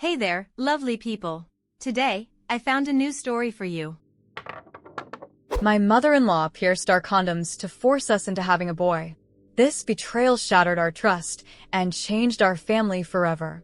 Hey there, lovely people. Today, I found a new story for you. My mother-in-law pierced our condoms to force us into having a boy. This betrayal shattered our trust and changed our family forever.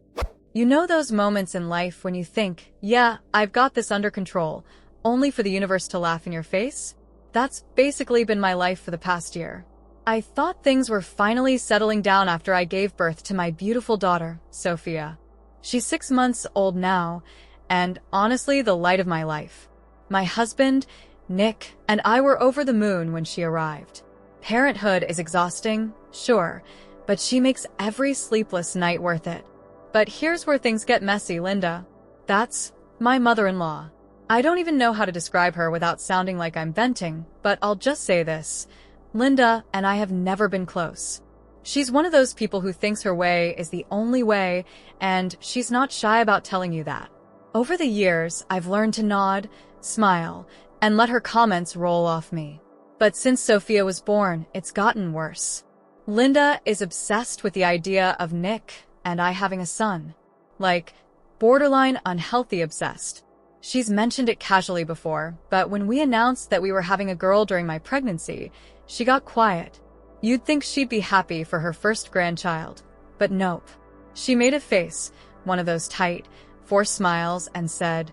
You know those moments in life when you think, yeah, I've got this under control, only for the universe to laugh in your face? That's basically been my life for the past year. I thought things were finally settling down after I gave birth to my beautiful daughter, Sophia. She's 6 months old now, and honestly the light of my life. My husband, Nick, and I were over the moon when she arrived. Parenthood is exhausting, sure, but she makes every sleepless night worth it. But here's where things get messy, Linda. That's my mother-in-law. I don't even know how to describe her without sounding like I'm venting, but I'll just say this. Linda and I have never been close. She's one of those people who thinks her way is the only way, and she's not shy about telling you that. Over the years, I've learned to nod, smile, and let her comments roll off me. But since Sophia was born, it's gotten worse. Linda is obsessed with the idea of Nick and I having a son. Like, borderline unhealthy obsessed. She's mentioned it casually before, but when we announced that we were having a girl during my pregnancy, she got quiet. You'd think she'd be happy for her first grandchild, but nope. She made a face, one of those tight, forced smiles, and said,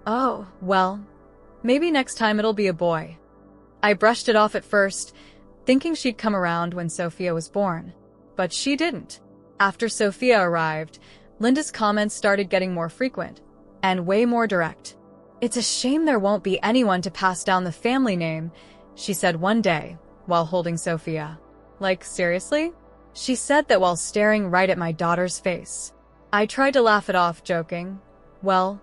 "Oh, well, maybe next time it'll be a boy." I brushed it off at first, thinking she'd come around when Sophia was born. But she didn't. After Sophia arrived, Linda's comments started getting more frequent, and way more direct. "It's a shame there won't be anyone to pass down the family name," she said one day, while holding Sophia. Like, seriously? She said that while staring right at my daughter's face. I tried to laugh it off, joking, "Well,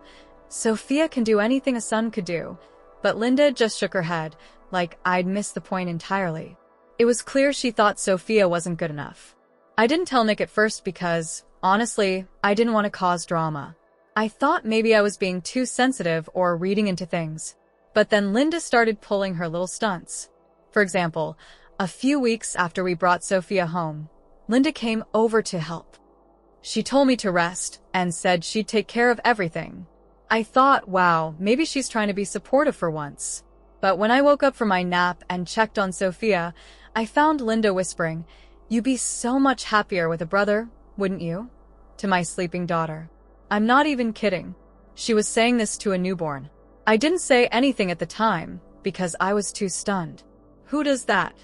Sophia can do anything a son could do," but Linda just shook her head, like I'd missed the point entirely. It was clear she thought Sophia wasn't good enough. I didn't tell Nick at first because, honestly, I didn't want to cause drama. I thought maybe I was being too sensitive or reading into things. But then Linda started pulling her little stunts. For example, a few weeks after we brought Sophia home, Linda came over to help. She told me to rest and said she'd take care of everything. I thought, wow, maybe she's trying to be supportive for once. But when I woke up from my nap and checked on Sophia, I found Linda whispering, "You'd be so much happier with a brother, wouldn't you?" to my sleeping daughter. I'm not even kidding. She was saying this to a newborn. I didn't say anything at the time because I was too stunned. Who does that?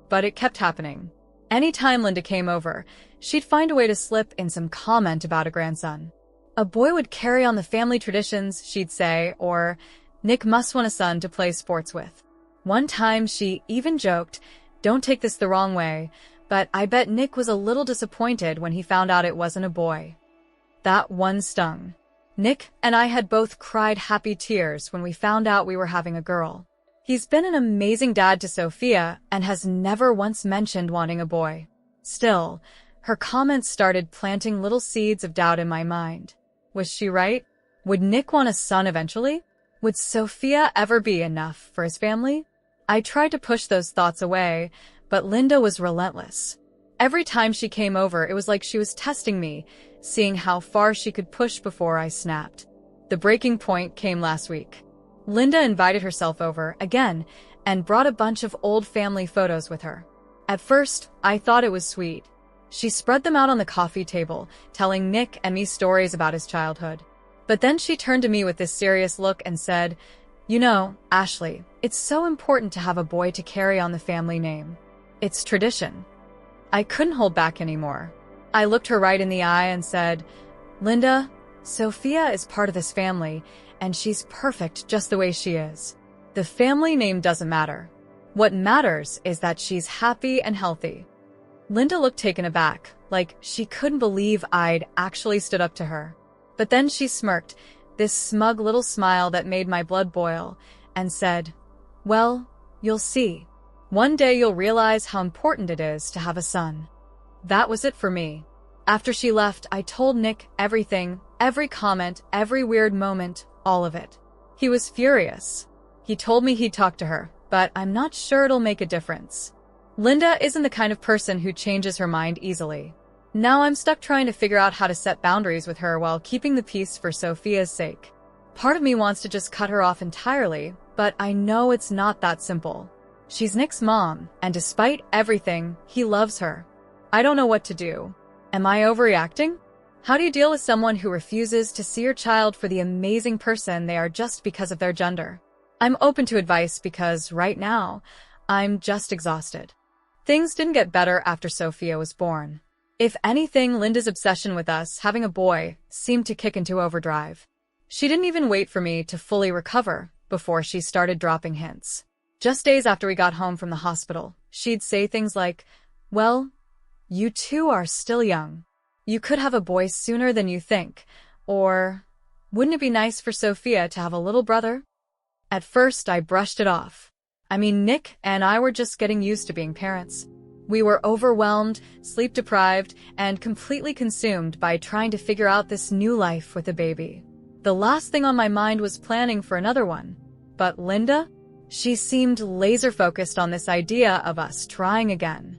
But it kept happening. Anytime Linda came over, she'd find a way to slip in some comment about a grandson. A boy would carry on the family traditions, she'd say, or Nick must want a son to play sports with. One time she even joked, "Don't take this the wrong way, but I bet Nick was a little disappointed when he found out it wasn't a boy." That one stung. Nick and I had both cried happy tears when we found out we were having a girl. He's been an amazing dad to Sophia and has never once mentioned wanting a boy. Still, her comments started planting little seeds of doubt in my mind. Was she right? Would Nick want a son eventually? Would Sophia ever be enough for his family? I tried to push those thoughts away, but Linda was relentless. Every time she came over, it was like she was testing me, seeing how far she could push before I snapped. The breaking point came last week. Linda invited herself over, again, and brought a bunch of old family photos with her. At first, I thought it was sweet. She spread them out on the coffee table, telling Nick and me stories about his childhood. But then she turned to me with this serious look and said, "You know, Ashley, it's so important to have a boy to carry on the family name. It's tradition." I couldn't hold back anymore. I looked her right in the eye and said, "Linda, Sophia is part of this family, and she's perfect just the way she is. The family name doesn't matter. What matters is that she's happy and healthy." Linda looked taken aback, like she couldn't believe I'd actually stood up to her. But then she smirked, this smug little smile that made my blood boil, and said, "Well, you'll see. One day you'll realize how important it is to have a son." That was it for me. After she left, I told Nick everything, every comment, every weird moment, all of it. He was furious. He told me he'd talk to her, but I'm not sure it'll make a difference. Linda isn't the kind of person who changes her mind easily. Now I'm stuck trying to figure out how to set boundaries with her while keeping the peace for Sophia's sake. Part of me wants to just cut her off entirely, but I know it's not that simple. She's Nick's mom, and despite everything, he loves her. I don't know what to do. Am I overreacting? How do you deal with someone who refuses to see your child for the amazing person they are just because of their gender? I'm open to advice because, right now, I'm just exhausted. Things didn't get better after Sophia was born. If anything, Linda's obsession with us having a boy seemed to kick into overdrive. She didn't even wait for me to fully recover before she started dropping hints. Just days after we got home from the hospital, she'd say things like, "Well, you two are still young. You could have a boy sooner than you think," or, "Wouldn't it be nice for Sophia to have a little brother?" At first, I brushed it off. I mean, Nick and I were just getting used to being parents. We were overwhelmed, sleep-deprived, and completely consumed by trying to figure out this new life with a baby. The last thing on my mind was planning for another one. But Linda? She seemed laser-focused on this idea of us trying again.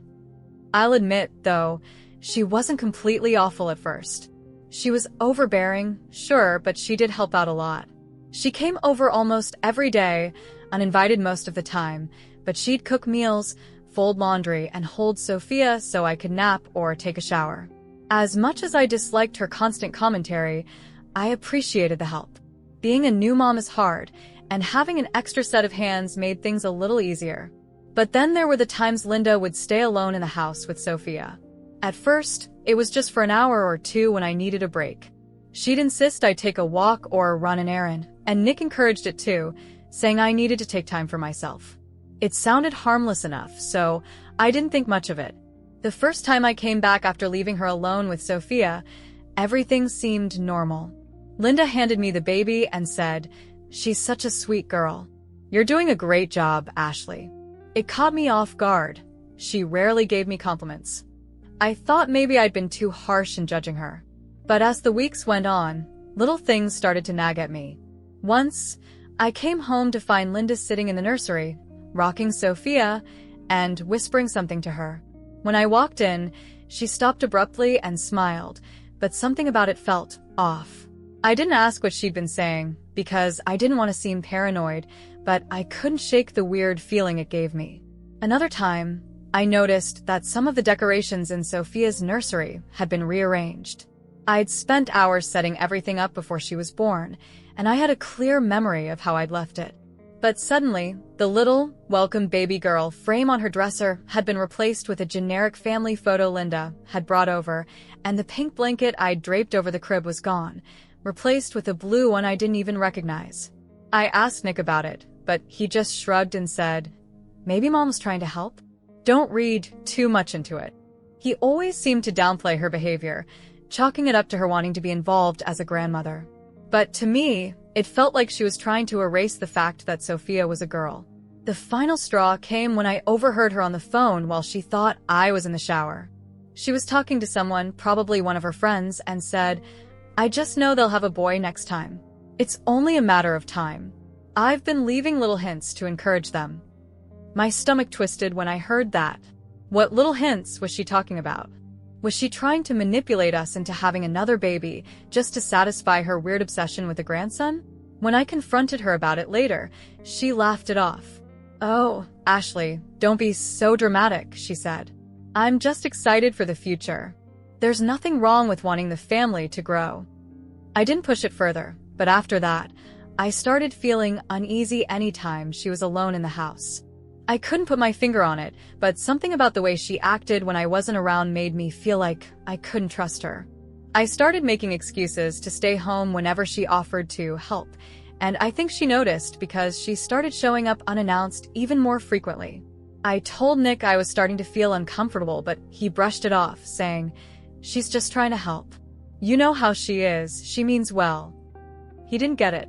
I'll admit, though, she wasn't completely awful at first. She was overbearing, sure, but she did help out a lot. She came over almost every day, uninvited most of the time, but she'd cook meals, fold laundry, and hold Sophia so I could nap or take a shower. As much as I disliked her constant commentary, I appreciated the help. Being a new mom is hard, and having an extra set of hands made things a little easier. But then there were the times Linda would stay alone in the house with Sophia. At first, it was just for an hour or two when I needed a break. She'd insist I take a walk or run an errand, and Nick encouraged it too, saying I needed to take time for myself. It sounded harmless enough, so I didn't think much of it. The first time I came back after leaving her alone with Sophia, everything seemed normal. Linda handed me the baby and said, "She's such a sweet girl. You're doing a great job, Ashley." It caught me off guard. She rarely gave me compliments. I thought maybe I'd been too harsh in judging her. But as the weeks went on, little things started to nag at me. Once, I came home to find Linda sitting in the nursery, rocking Sophia, and whispering something to her. When I walked in, she stopped abruptly and smiled, but something about it felt off. I didn't ask what she'd been saying, because I didn't want to seem paranoid, but I couldn't shake the weird feeling it gave me. Another time, I noticed that some of the decorations in Sophia's nursery had been rearranged. I'd spent hours setting everything up before she was born, and I had a clear memory of how I'd left it. But suddenly, the little, welcome baby girl frame on her dresser had been replaced with a generic family photo Linda had brought over, and the pink blanket I'd draped over the crib was gone, replaced with a blue one I didn't even recognize. I asked Nick about it, but he just shrugged and said, "Maybe Mom's trying to help." Don't read too much into it. He always seemed to downplay her behavior, chalking it up to her wanting to be involved as a grandmother. But to me, it felt like she was trying to erase the fact that Sophia was a girl. The final straw came when I overheard her on the phone while she thought I was in the shower. She was talking to someone, probably one of her friends, and said, "I just know they'll have a boy next time. It's only a matter of time." I've been leaving little hints to encourage them. My stomach twisted when I heard that. What little hints was she talking about? Was she trying to manipulate us into having another baby just to satisfy her weird obsession with a grandson? When I confronted her about it later, she laughed it off. "Oh, Ashley, don't be so dramatic," she said. "I'm just excited for the future. There's nothing wrong with wanting the family to grow." I didn't push it further, but after that, I started feeling uneasy anytime she was alone in the house. I couldn't put my finger on it, but something about the way she acted when I wasn't around made me feel like I couldn't trust her. I started making excuses to stay home whenever she offered to help, and I think she noticed because she started showing up unannounced even more frequently. I told Nick I was starting to feel uncomfortable, but he brushed it off, saying, "She's just trying to help. You know how she is, she means well." He didn't get it.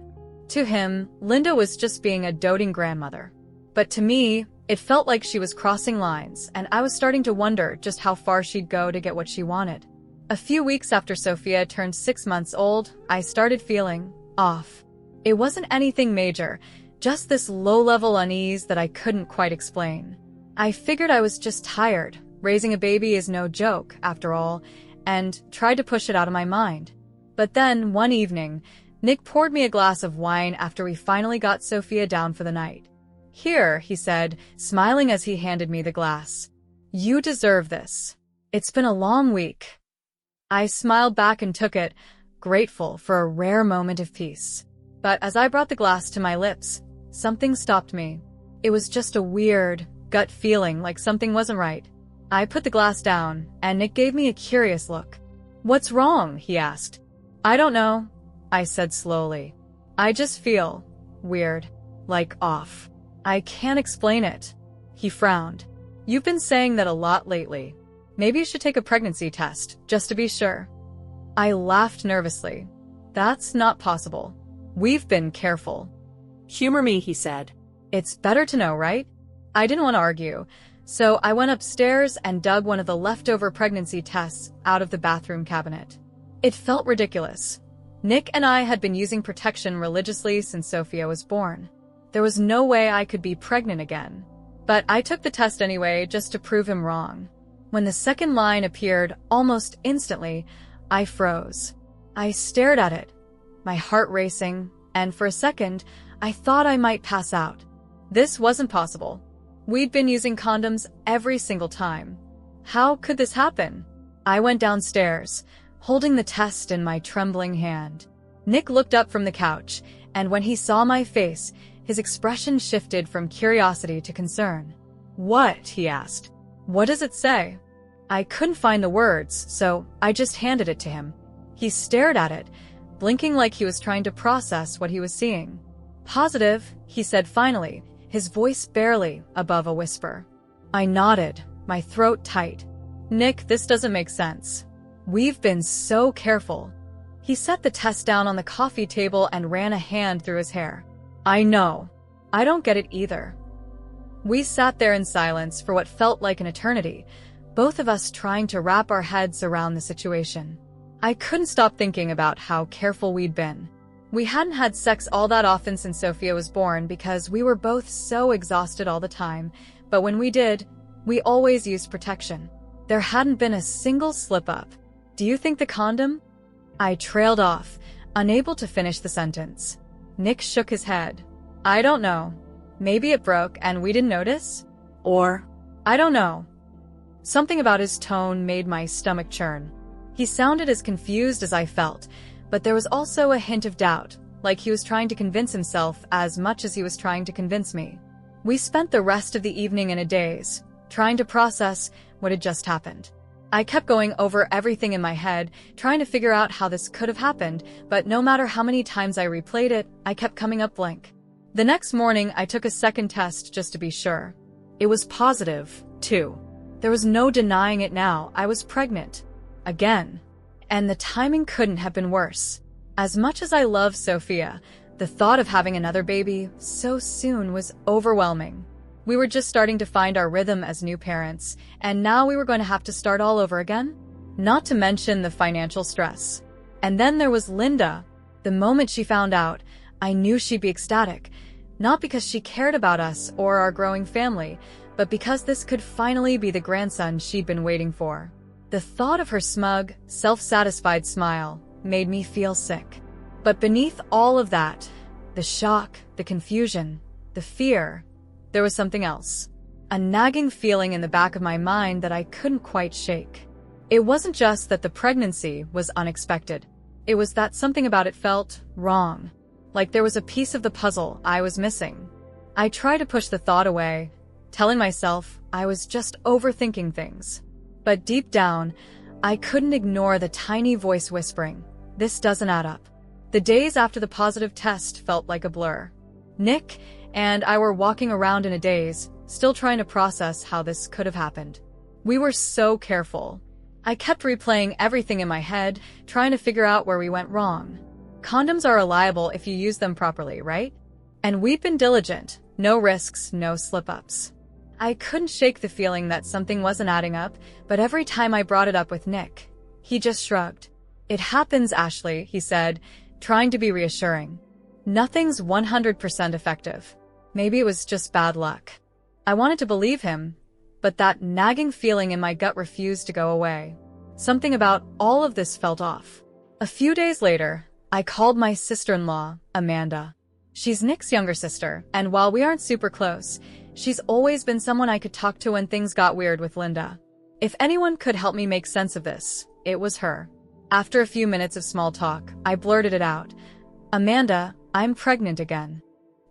To him, Linda was just being a doting grandmother. But to me, it felt like she was crossing lines, and I was starting to wonder just how far she'd go to get what she wanted. A few weeks after Sophia turned 6 months old, I started feeling off. It wasn't anything major, just this low-level unease that I couldn't quite explain. I figured I was just tired. Raising a baby is no joke, after all, and tried to push it out of my mind. But then, one evening, Nick poured me a glass of wine after we finally got Sophia down for the night. "Here," he said, smiling as he handed me the glass. "You deserve this. It's been a long week." I smiled back and took it, grateful for a rare moment of peace. But as I brought the glass to my lips, something stopped me. It was just a weird, gut feeling like something wasn't right. I put the glass down, and Nick gave me a curious look. "What's wrong?" he asked. "I don't know," I said slowly. "I just feel weird, like off. I can't explain it." He frowned. "You've been saying that a lot lately. Maybe you should take a pregnancy test, just to be sure." I laughed nervously. "That's not possible. We've been careful." "Humor me," he said. "It's better to know, right?" I didn't want to argue, so I went upstairs and dug one of the leftover pregnancy tests out of the bathroom cabinet. It felt ridiculous. Nick and I had been using protection religiously since Sophia was born. There was no way I could be pregnant again. But I took the test anyway, just to prove him wrong. When the second line appeared almost instantly, I froze. I stared at it, my heart racing, and for a second, I thought I might pass out. This wasn't possible. We'd been using condoms every single time. How could this happen? I went downstairs, holding the test in my trembling hand. Nick looked up from the couch, and when he saw my face, his expression shifted from curiosity to concern. "What?" he asked. "What does it say?" I couldn't find the words, so I just handed it to him. He stared at it, blinking like he was trying to process what he was seeing. "Positive," he said finally, his voice barely above a whisper. I nodded, my throat tight. "Nick, this doesn't make sense. We've been so careful." He set the test down on the coffee table and ran a hand through his hair. "I know. I don't get it either." We sat there in silence for what felt like an eternity, both of us trying to wrap our heads around the situation. I couldn't stop thinking about how careful we'd been. We hadn't had sex all that often since Sophia was born because we were both so exhausted all the time, but when we did, we always used protection. There hadn't been a single slip-up. "Do you think the condom?" I trailed off, unable to finish the sentence. Nick shook his head. "I don't know. Maybe it broke and we didn't notice? Or, I don't know." Something about his tone made my stomach churn. He sounded as confused as I felt, but there was also a hint of doubt, like he was trying to convince himself as much as he was trying to convince me. We spent the rest of the evening in a daze, trying to process what had just happened. I kept going over everything in my head, trying to figure out how this could have happened, but no matter how many times I replayed it, I kept coming up blank. The next morning, I took a second test just to be sure. It was positive, too. There was no denying it now. I was pregnant. Again. And the timing couldn't have been worse. As much as I love Sophia, the thought of having another baby so soon was overwhelming. We were just starting to find our rhythm as new parents, and now we were going to have to start all over again? Not to mention the financial stress. And then there was Linda. The moment she found out, I knew she'd be ecstatic, not because she cared about us or our growing family, but because this could finally be the grandson she'd been waiting for. The thought of her smug, self-satisfied smile made me feel sick. But beneath all of that, the shock, the confusion, the fear, there was something else. A nagging feeling in the back of my mind that I couldn't quite shake. It wasn't just that the pregnancy was unexpected. It was that something about it felt wrong. Like there was a piece of the puzzle I was missing. I tried to push the thought away, telling myself I was just overthinking things. But deep down, I couldn't ignore the tiny voice whispering, "This doesn't add up." The days after the positive test felt like a blur. Nick and I were walking around in a daze, still trying to process how this could have happened. We were so careful. I kept replaying everything in my head, trying to figure out where we went wrong. Condoms are reliable if you use them properly, right? And we'd been diligent. No risks, no slip-ups. I couldn't shake the feeling that something wasn't adding up, but every time I brought it up with Nick, he just shrugged. "It happens, Ashley," he said, trying to be reassuring. "Nothing's 100% effective. Maybe it was just bad luck." I wanted to believe him, but that nagging feeling in my gut refused to go away. Something about all of this felt off. A few days later, I called my sister-in-law, Amanda. She's Nick's younger sister, and while we aren't super close, she's always been someone I could talk to when things got weird with Linda. If anyone could help me make sense of this, it was her. After a few minutes of small talk, I blurted it out. "Amanda, I'm pregnant again."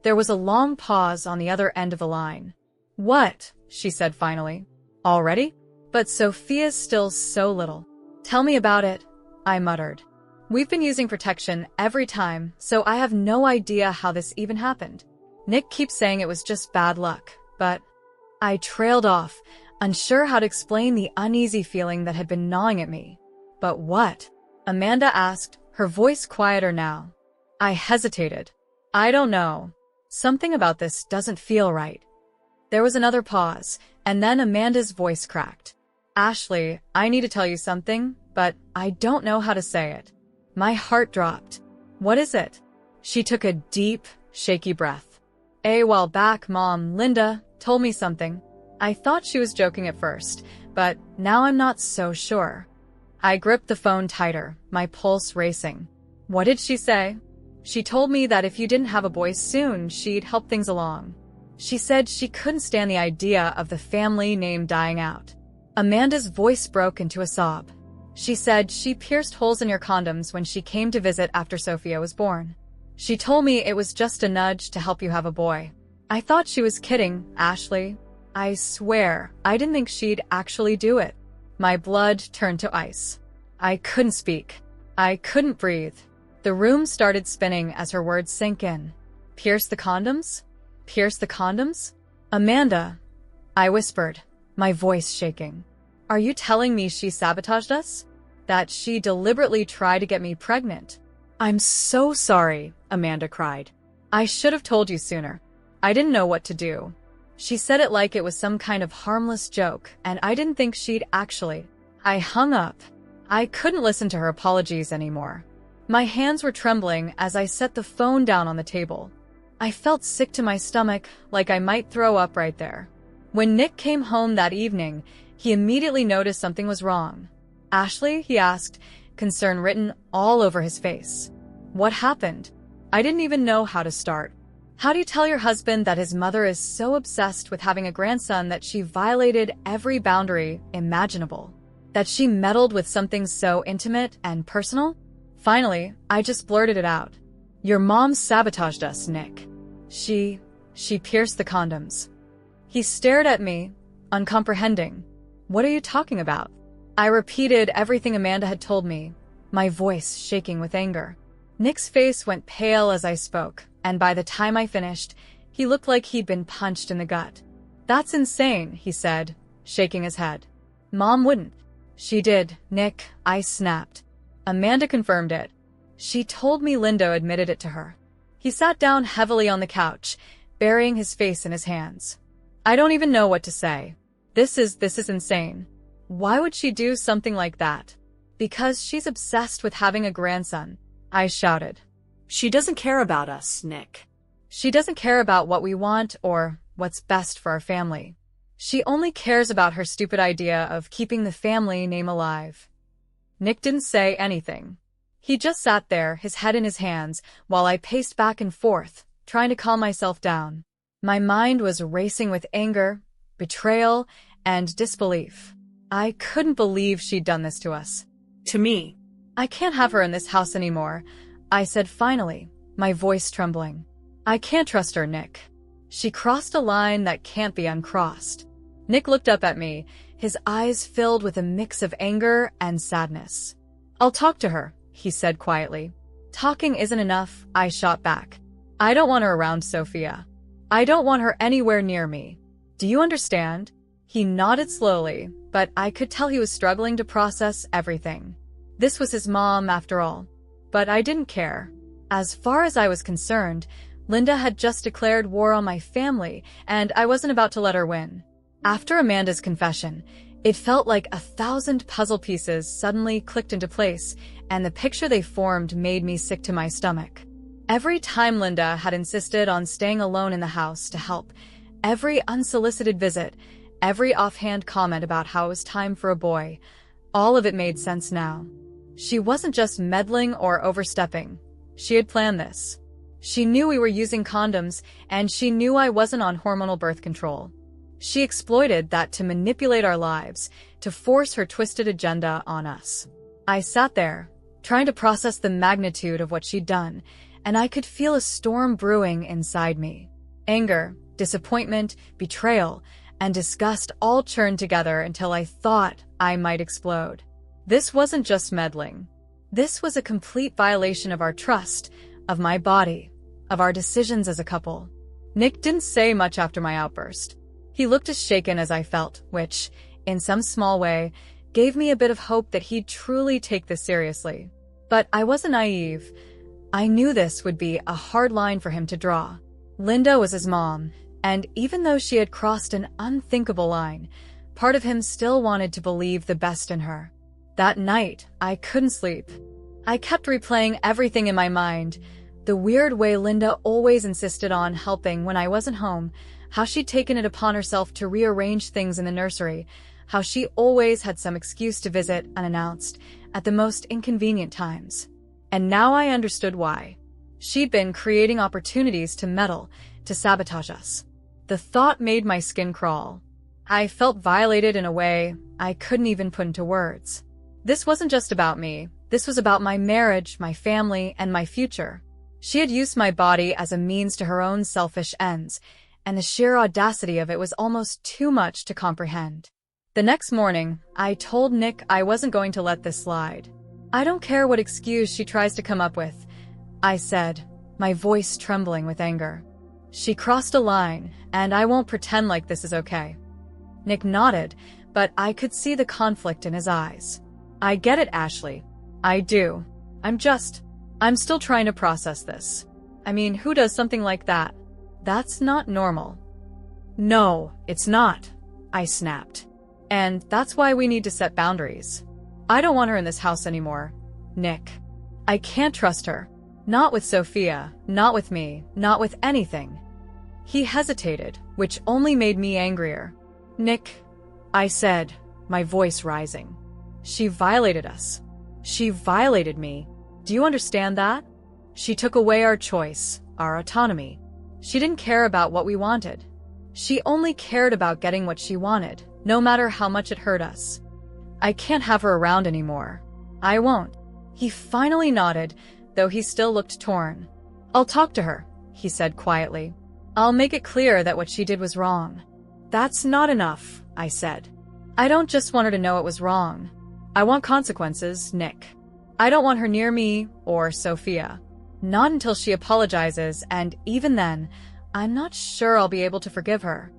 There was a long pause on the other end of the line. "What?" she said finally. "Already?" But Sophia's still so little. "Tell me about it," I muttered. "We've been using protection every time, so I have no idea how this even happened. Nick keeps saying it was just bad luck, but..." I trailed off, unsure how to explain the uneasy feeling that had been gnawing at me. "But what?" Amanda asked, her voice quieter now. I hesitated. "I don't know. Something about this doesn't feel right." There was another pause, and then Amanda's voice cracked. "Ashley, I need to tell you something, but I don't know how to say it." My heart dropped. "What is it?" She took a deep, shaky breath. "A while back, Mom, Linda, told me something. I thought she was joking at first, but now I'm not so sure." I gripped the phone tighter, my pulse racing. "What did she say?" "She told me that if you didn't have a boy soon, she'd help things along. She said she couldn't stand the idea of the family name dying out." Amanda's voice broke into a sob. "She said she pierced holes in your condoms when she came to visit after Sophia was born. She told me it was just a nudge to help you have a boy. I thought she was kidding, Ashley. I swear, I didn't think she'd actually do it." My blood turned to ice. I couldn't speak. I couldn't breathe. The room started spinning as her words sank in. "Pierce the condoms? Pierce the condoms?" "Amanda," I whispered, my voice shaking. "Are you telling me she sabotaged us? That she deliberately tried to get me pregnant?" "I'm so sorry," Amanda cried. "I should have told you sooner. I didn't know what to do." She said it like it was some kind of harmless joke, and I didn't think she'd actually. I hung up. I couldn't listen to her apologies anymore. My hands were trembling as I set the phone down on the table. I felt sick to my stomach, like I might throw up right there. When Nick came home that evening, he immediately noticed something was wrong. "Ashley?" he asked, concern written all over his face. "What happened?" I didn't even know how to start. "How do you tell your husband that his mother is so obsessed with having a grandson that she violated every boundary imaginable? That she meddled with something so intimate and personal?" Finally, I just blurted it out. "Your mom sabotaged us, Nick. She pierced the condoms." He stared at me, uncomprehending. "What are you talking about?" I repeated everything Amanda had told me, my voice shaking with anger. Nick's face went pale as I spoke, and by the time I finished, he looked like he'd been punched in the gut. "That's insane," he said, shaking his head. "Mom wouldn't." "She did, Nick," I snapped. Amanda confirmed it. "She told me Linda admitted it to her." He sat down heavily on the couch, burying his face in his hands. "I don't even know what to say. This is insane. Why would she do something like that?" "Because she's obsessed with having a grandson," I shouted. She doesn't care about us, Nick. "She doesn't care about what we want or what's best for our family. She only cares about her stupid idea of keeping the family name alive." Nick didn't say anything. He just sat there, his head in his hands, while I paced back and forth, trying to calm myself down. My mind was racing with anger, betrayal, and disbelief. I couldn't believe she'd done this to us. To me. "I can't have her in this house anymore," I said finally, my voice trembling. "I can't trust her, Nick. She crossed a line that can't be uncrossed." Nick looked up at me, his eyes filled with a mix of anger and sadness. "I'll talk to her," he said quietly. "Talking isn't enough," I shot back. "I don't want her around Sophia. I don't want her anywhere near me. Do you understand?" He nodded slowly, but I could tell he was struggling to process everything. This was his mom, after all. But I didn't care. As far as I was concerned, Linda had just declared war on my family, and I wasn't about to let her win. After Amanda's confession, it felt like 1,000 puzzle pieces suddenly clicked into place, and the picture they formed made me sick to my stomach. Every time Linda had insisted on staying alone in the house to help, every unsolicited visit, every offhand comment about how it was time for a boy, All of it made sense now. She wasn't just meddling or overstepping. She had planned this. She knew we were using condoms, and she knew I wasn't on hormonal birth control. She exploited that to manipulate our lives, to force her twisted agenda on us. I sat there, trying to process the magnitude of what she'd done, and I could feel a storm brewing inside me. Anger, disappointment, betrayal, and disgust all churned together until I thought I might explode. This wasn't just meddling. This was a complete violation of our trust, of my body, of our decisions as a couple. Nick didn't say much after my outburst. He looked as shaken as I felt, which, in some small way, gave me a bit of hope that he'd truly take this seriously. But I wasn't naive. I knew this would be a hard line for him to draw. Linda was his mom, and even though she had crossed an unthinkable line, part of him still wanted to believe the best in her. That night, I couldn't sleep. I kept replaying everything in my mind. The weird way Linda always insisted on helping when I wasn't home, how she'd taken it upon herself to rearrange things in the nursery, how she always had some excuse to visit unannounced at the most inconvenient times. And now I understood why. She'd been creating opportunities to meddle, to sabotage us. The thought made my skin crawl. I felt violated in a way I couldn't even put into words. This wasn't just about me. This was about my marriage, my family, and my future. She had used my body as a means to her own selfish ends, and the sheer audacity of it was almost too much to comprehend. The next morning, I told Nick I wasn't going to let this slide. I don't care what excuse she tries to come up with, I said, my voice trembling with anger. She crossed a line, and I won't pretend like this is okay. Nick nodded, but I could see the conflict in his eyes. I get it, Ashley. I do. I'm still trying to process this. I mean, who does something like that? That's not normal. No, it's not, I snapped. And that's why we need to set boundaries. I don't want her in this house anymore, Nick. I can't trust her. Not with Sophia, not with me, not with anything. He hesitated, which only made me angrier. Nick, I said, my voice rising. She violated us. She violated me. Do you understand that? She took away our choice, our autonomy. She didn't care about what we wanted. She only cared about getting what she wanted, no matter how much it hurt us. I can't have her around anymore. I won't. He finally nodded, though he still looked torn. I'll talk to her, he said quietly. I'll make it clear that what she did was wrong. That's not enough, I said. I don't just want her to know it was wrong. I want consequences, Nick. I don't want her near me or Sophia. Not until she apologizes, and even then, I'm not sure I'll be able to forgive her.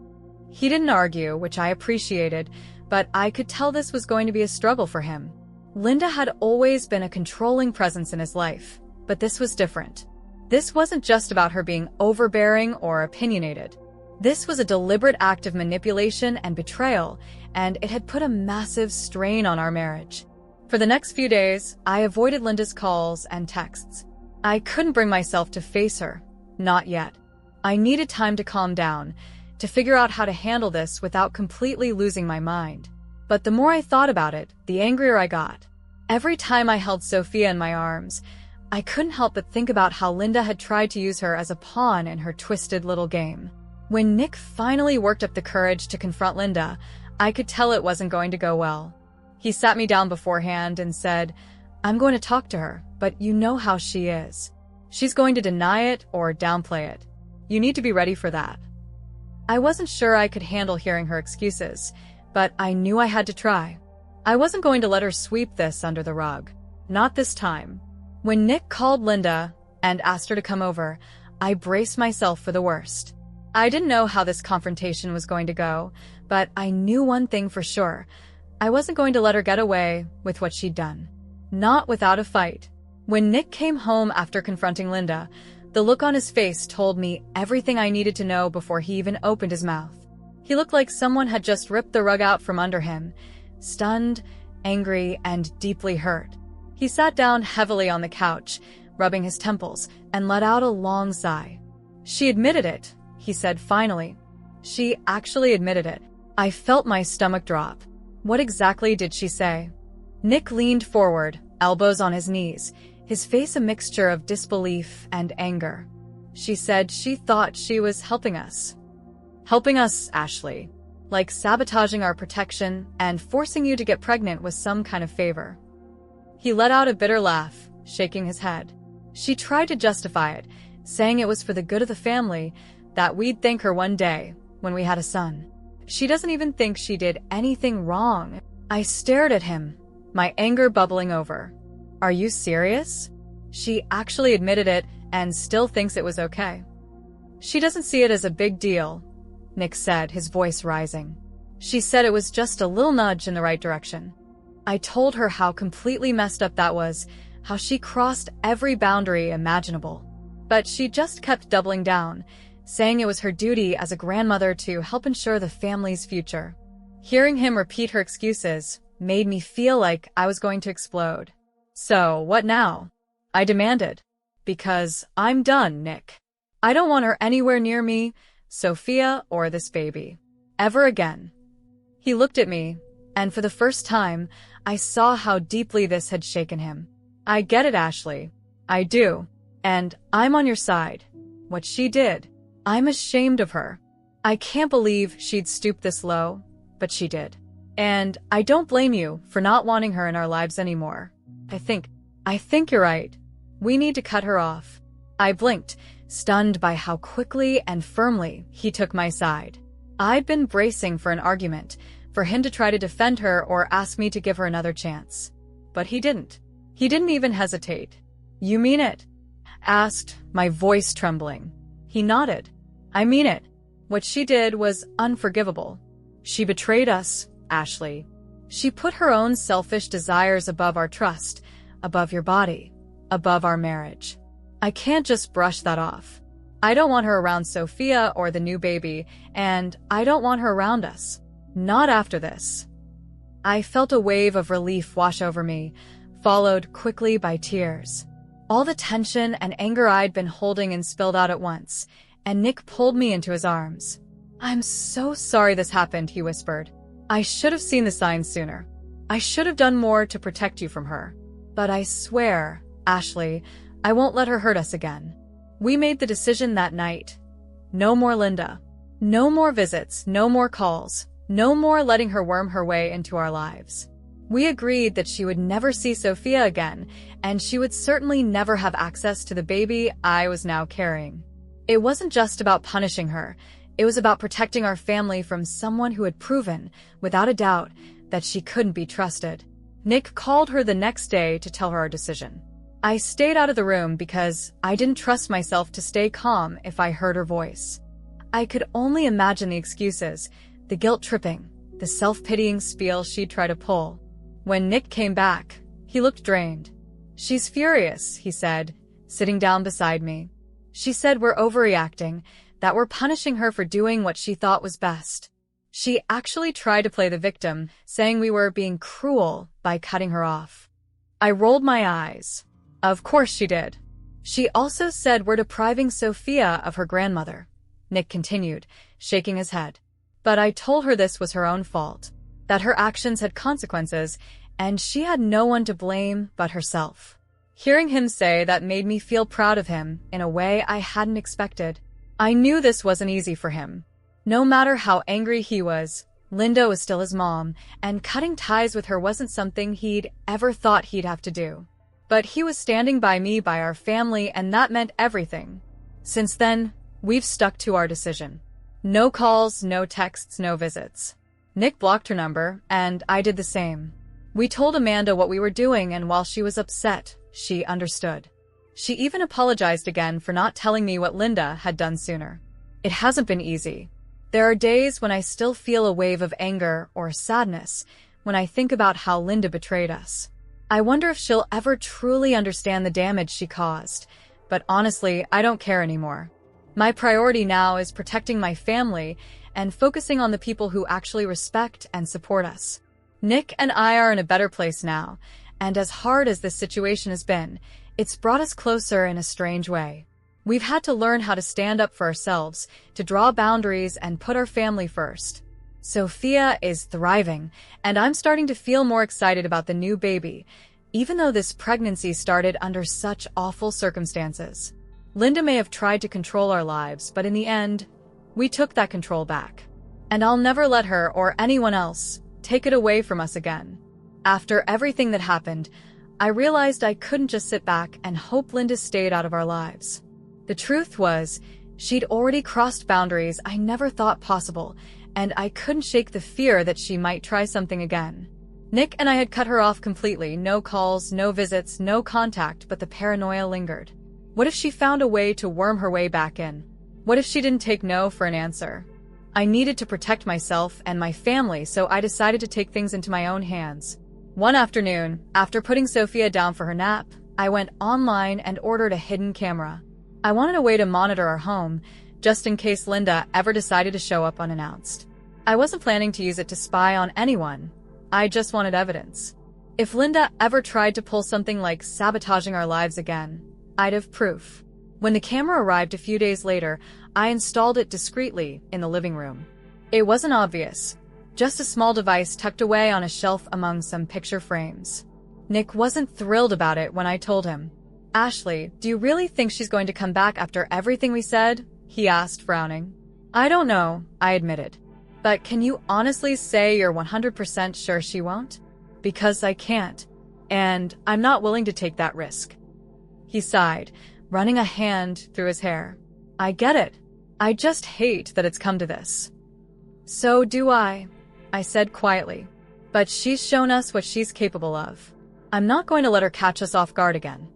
He didn't argue, which I appreciated, but I could tell this was going to be a struggle for him. Linda had always been a controlling presence in his life, but this was different. This wasn't just about her being overbearing or opinionated. This was a deliberate act of manipulation and betrayal, and it had put a massive strain on our marriage. For the next few days, I avoided Linda's calls and texts. I couldn't bring myself to face her. Not yet. I needed time to calm down, to figure out how to handle this without completely losing my mind. But the more I thought about it, the angrier I got. Every time I held Sophia in my arms, I couldn't help but think about how Linda had tried to use her as a pawn in her twisted little game. When Nick finally worked up the courage to confront Linda, I could tell it wasn't going to go well. He sat me down beforehand and said, I'm going to talk to her, but you know how she is. She's going to deny it or downplay it. You need to be ready for that. I wasn't sure I could handle hearing her excuses, but I knew I had to try. I wasn't going to let her sweep this under the rug. Not this time. When Nick called Linda and asked her to come over, I braced myself for the worst. I didn't know how this confrontation was going to go, but I knew one thing for sure. I wasn't going to let her get away with what she'd done. Not without a fight. When Nick came home after confronting Linda, the look on his face told me everything I needed to know before he even opened his mouth. He looked like someone had just ripped the rug out from under him, stunned, angry, and deeply hurt. He sat down heavily on the couch, rubbing his temples, and let out a long sigh. She admitted it, he said finally. She actually admitted it. I felt my stomach drop. What exactly did she say? Nick leaned forward, elbows on his knees, his face a mixture of disbelief and anger. She said she thought she was helping us. Helping us, Ashley. Like sabotaging our protection and forcing you to get pregnant was some kind of favor. He let out a bitter laugh, shaking his head. She tried to justify it, saying it was for the good of the family, that we'd thank her one day, when we had a son. She doesn't even think she did anything wrong. I stared at him, my anger bubbling over. Are you serious? She actually admitted it and still thinks it was okay. She doesn't see it as a big deal, Nick said, his voice rising. She said it was just a little nudge in the right direction. I told her how completely messed up that was, how she crossed every boundary imaginable. But she just kept doubling down, saying it was her duty as a grandmother to help ensure the family's future. Hearing him repeat her excuses made me feel like I was going to explode. So, what now? I demanded. Because I'm done, Nick. I don't want her anywhere near me, Sophia, or this baby. Ever again. He looked at me, and for the first time, I saw how deeply this had shaken him. I get it, Ashley. I do. And I'm on your side. What she did, I'm ashamed of her. I can't believe she'd stoop this low, but she did. And I don't blame you for not wanting her in our lives anymore. I think you're right. We need to cut her off. I blinked, stunned by how quickly and firmly he took my side. I'd been bracing for an argument, for him to try to defend her or ask me to give her another chance. But he didn't. He didn't even hesitate. You mean it? Asked, my voice trembling. He nodded. I mean it. What she did was unforgivable. She betrayed us, Ashley. She put her own selfish desires above our trust, above your body, above our marriage. I can't just brush that off. I don't want her around Sophia or the new baby, and I don't want her around us. Not after this. I felt a wave of relief wash over me, followed quickly by tears. All the tension and anger I'd been holding and spilled out at once, and Nick pulled me into his arms. I'm so sorry this happened, he whispered. I should have seen the signs sooner. I should have done more to protect you from her. But I swear, Ashley, I won't let her hurt us again. We made the decision that night. No more Linda. No more visits, no more calls, no more letting her worm her way into our lives. We agreed that she would never see Sophia again, and she would certainly never have access to the baby I was now carrying. It wasn't just about punishing her. It was about protecting our family from someone who had proven, without a doubt, that she couldn't be trusted. Nick called her the next day to tell her our decision. I stayed out of the room because I didn't trust myself to stay calm if I heard her voice. I could only imagine the excuses, the guilt-tripping, the self-pitying spiel she'd try to pull. When Nick came back, he looked drained. She's furious, he said, sitting down beside me. She said we're overreacting, that we're punishing her for doing what she thought was best. She actually tried to play the victim, saying we were being cruel by cutting her off. I rolled my eyes. Of course she did. She also said we're depriving Sophia of her grandmother, Nick continued, shaking his head. But I told her this was her own fault, that her actions had consequences, and she had no one to blame but herself. Hearing him say that made me feel proud of him in a way I hadn't expected. I knew this wasn't easy for him. No matter how angry he was, Linda was still his mom, and cutting ties with her wasn't something he'd ever thought he'd have to do. But he was standing by me, by our family, and that meant everything. Since then, we've stuck to our decision. No calls, no texts, no visits. Nick blocked her number, and I did the same. We told Amanda what we were doing, and while she was upset, she understood. She even apologized again for not telling me what Linda had done sooner. It hasn't been easy. There are days when I still feel a wave of anger or sadness when I think about how Linda betrayed us. I wonder if she'll ever truly understand the damage she caused, but honestly, I don't care anymore. My priority now is protecting my family and focusing on the people who actually respect and support us. Nick and I are in a better place now, and as hard as this situation has been, it's brought us closer in a strange way. We've had to learn how to stand up for ourselves, to draw boundaries and put our family first. Sophia is thriving, and I'm starting to feel more excited about the new baby, even though this pregnancy started under such awful circumstances. Linda may have tried to control our lives, but in the end, we took that control back. And I'll never let her or anyone else take it away from us again. After everything that happened, I realized I couldn't just sit back and hope Linda stayed out of our lives. The truth was, she'd already crossed boundaries I never thought possible, and I couldn't shake the fear that she might try something again. Nick and I had cut her off completely, no calls, no visits, no contact, but the paranoia lingered. What if she found a way to worm her way back in? What if she didn't take no for an answer? I needed to protect myself and my family, so I decided to take things into my own hands. One afternoon, after putting Sophia down for her nap, I went online and ordered a hidden camera. I wanted a way to monitor our home, just in case Linda ever decided to show up unannounced. I wasn't planning to use it to spy on anyone. I just wanted evidence. If Linda ever tried to pull something like sabotaging our lives again, I'd have proof. When the camera arrived a few days later, I installed it discreetly in the living room. It wasn't obvious, just a small device tucked away on a shelf among some picture frames. Nick wasn't thrilled about it when I told him. "Ashley, do you really think she's going to come back after everything we said?" he asked, frowning. "I don't know," I admitted. "But can you honestly say you're 100% sure she won't?" "Because I can't, and I'm not willing to take that risk." He sighed, running a hand through his hair. "I get it. I just hate that it's come to this." "So do I said quietly. "But she's shown us what she's capable of. I'm not going to let her catch us off guard again."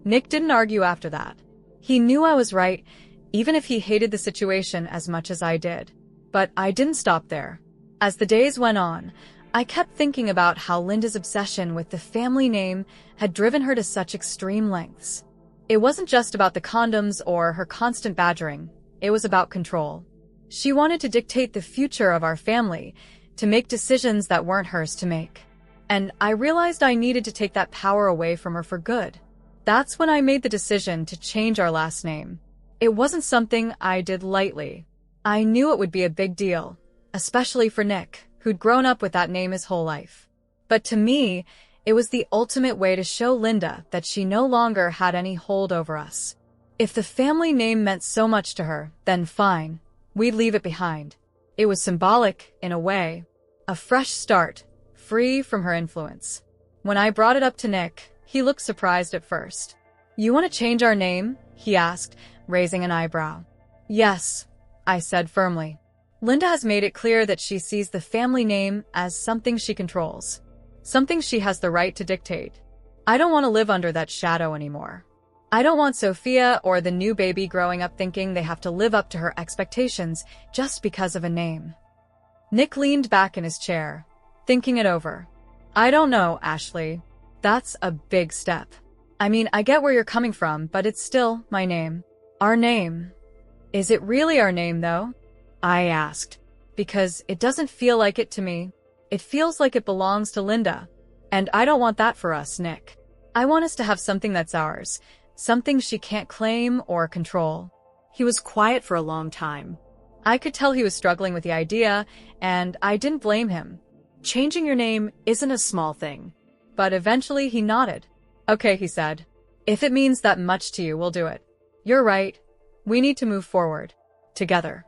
Nick didn't argue after that. He knew I was right, even if he hated the situation as much as I did. But I didn't stop there. As the days went on, I kept thinking about how Linda's obsession with the family name had driven her to such extreme lengths. It wasn't just about the condoms or her constant badgering. It was about control. She wanted to dictate the future of our family, to make decisions that weren't hers to make. And I realized I needed to take that power away from her for good. That's when I made the decision to change our last name. It wasn't something I did lightly. I knew it would be a big deal, especially for Nick, who'd grown up with that name his whole life. But to me, it was the ultimate way to show Linda that she no longer had any hold over us. If the family name meant so much to her, then fine, we'd leave it behind. It was symbolic, in a way. A fresh start, free from her influence. When I brought it up to Nick, he looked surprised at first. "You want to change our name?" he asked, raising an eyebrow. "Yes," I said firmly. "Linda has made it clear that she sees the family name as something she controls. Something she has the right to dictate. I don't want to live under that shadow anymore. I don't want Sophia or the new baby growing up thinking they have to live up to her expectations just because of a name." Nick leaned back in his chair, thinking it over. "I don't know, Ashley. That's a big step. I mean, I get where you're coming from, but it's still my name. Our name. Is it really our name, though?" I asked. "Because it doesn't feel like it to me. It feels like it belongs to Linda. And I don't want that for us, Nick. I want us to have something that's ours. Something she can't claim or control." He was quiet for a long time. I could tell he was struggling with the idea, and I didn't blame him. Changing your name isn't a small thing. But eventually he nodded. "Okay," he said. "If it means that much to you, we'll do it. You're right. We need to move forward. Together."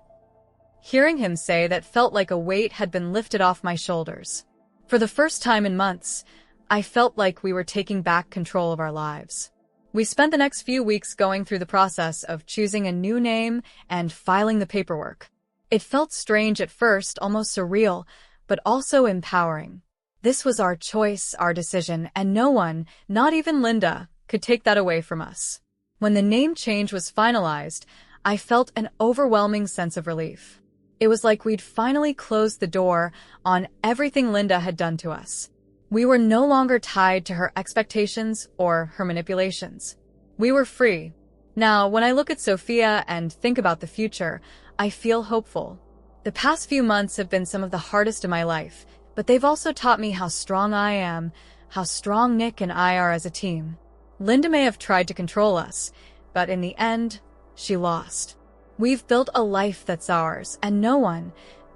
Hearing him say that felt like a weight had been lifted off my shoulders. For the first time in months, I felt like we were taking back control of our lives. We spent the next few weeks going through the process of choosing a new name and filing the paperwork. It felt strange at first, almost surreal, but also empowering. This was our choice, our decision, and no one, not even Linda, could take that away from us. When the name change was finalized, I felt an overwhelming sense of relief. It was like we'd finally closed the door on everything Linda had done to us. We were no longer tied to her expectations or her manipulations. We were free. Now, when I look at Sophia and think about the future, I feel hopeful. The past few months have been some of the hardest in my life, but they've also taught me how strong I am, how strong Nick and I are as a team. Linda may have tried to control us, but in the end, she lost. We've built a life that's ours, and no one,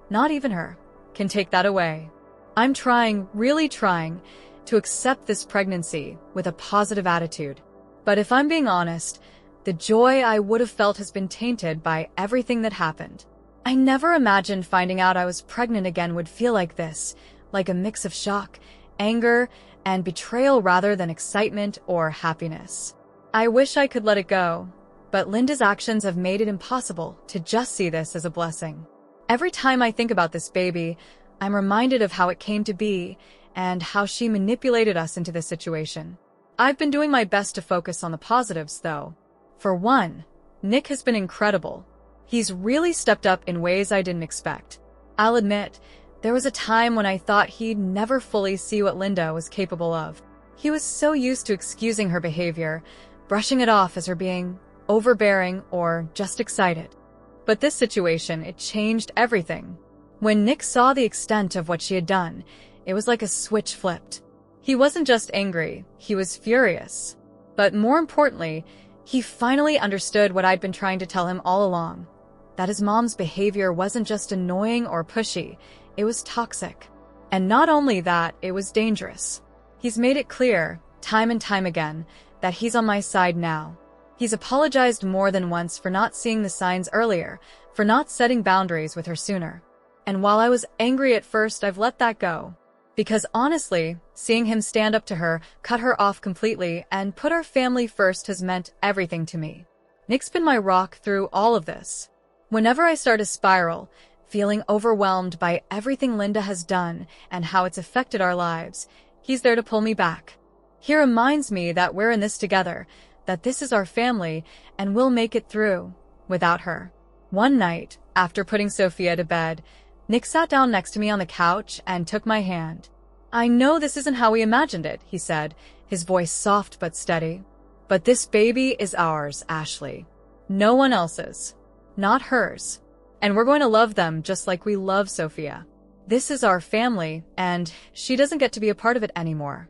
not even her, can take that away. I'm trying, really trying, to accept this pregnancy with a positive attitude. But if I'm being honest, the joy I would have felt has been tainted by everything that happened. I never imagined finding out I was pregnant again would feel like this, like a mix of shock, anger, and betrayal rather than excitement or happiness. I wish I could let it go, but Linda's actions have made it impossible to just see this as a blessing. Every time I think about this baby, I'm reminded of how it came to be and how she manipulated us into this situation. I've been doing my best to focus on the positives, though. For one, Nick has been incredible. He's really stepped up in ways I didn't expect. I'll admit, there was a time when I thought he'd never fully see what Linda was capable of. He was so used to excusing her behavior, brushing it off as her being overbearing or just excited. But this situation, it changed everything. When Nick saw the extent of what she had done, it was like a switch flipped. He wasn't just angry, he was furious. But more importantly, he finally understood what I'd been trying to tell him all along. That his mom's behavior wasn't just annoying or pushy, it was toxic. And not only that, it was dangerous. He's made it clear, time and time again, that he's on my side now. He's apologized more than once for not seeing the signs earlier, for not setting boundaries with her sooner. And while I was angry at first, I've let that go. Because honestly, seeing him stand up to her, cut her off completely, and put our family first has meant everything to me. Nick's been my rock through all of this. Whenever I start to spiral, feeling overwhelmed by everything Linda has done and how it's affected our lives, he's there to pull me back. He reminds me that we're in this together, that this is our family, and we'll make it through without her. One night, after putting Sophia to bed, Nick sat down next to me on the couch and took my hand. "I know this isn't how we imagined it," he said, his voice soft but steady. "But this baby is ours, Ashley. No one else's. Not hers. And we're going to love them just like we love Sophia. This is our family, and she doesn't get to be a part of it anymore."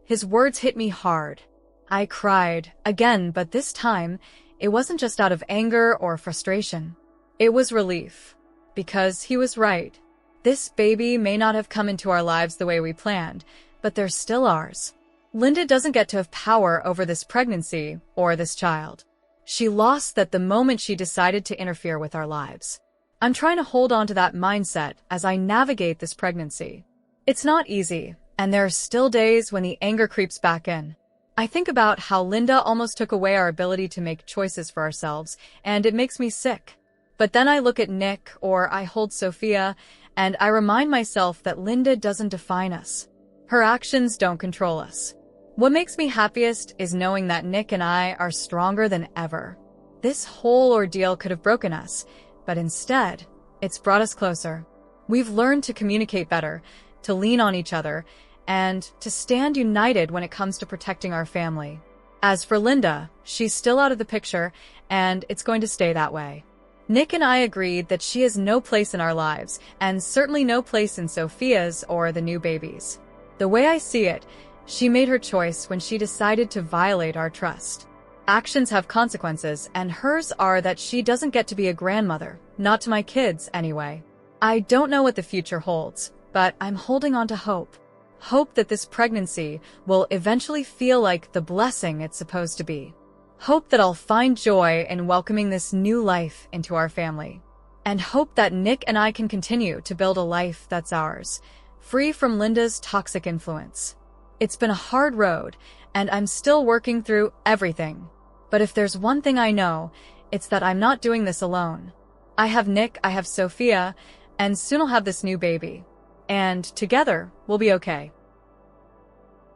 His words hit me hard. I cried, again, but this time, it wasn't just out of anger or frustration. It was relief. Because he was right. This baby may not have come into our lives the way we planned, but they're still ours. Linda doesn't get to have power over this pregnancy or this child. She lost that the moment she decided to interfere with our lives. I'm trying to hold on to that mindset as I navigate this pregnancy. It's not easy, and there are still days when the anger creeps back in. I think about how Linda almost took away our ability to make choices for ourselves, and it makes me sick. But then I look at Nick, or I hold Sophia, and I remind myself that Linda doesn't define us. Her actions don't control us. What makes me happiest is knowing that Nick and I are stronger than ever. This whole ordeal could have broken us, but instead, it's brought us closer. We've learned to communicate better, to lean on each other, and to stand united when it comes to protecting our family. As for Linda, she's still out of the picture, and it's going to stay that way. Nick and I agreed that she has no place in our lives, and certainly no place in Sophia's or the new baby's. The way I see it, she made her choice when she decided to violate our trust. Actions have consequences, and hers are that she doesn't get to be a grandmother, not to my kids anyway. I don't know what the future holds, but I'm holding on to hope. Hope that this pregnancy will eventually feel like the blessing it's supposed to be. Hope that I'll find joy in welcoming this new life into our family. And hope that Nick and I can continue to build a life that's ours, free from Linda's toxic influence. It's been a hard road, and I'm still working through everything. But if there's one thing I know, it's that I'm not doing this alone. I have Nick, I have Sophia, and soon I'll have this new baby. And together, we'll be okay.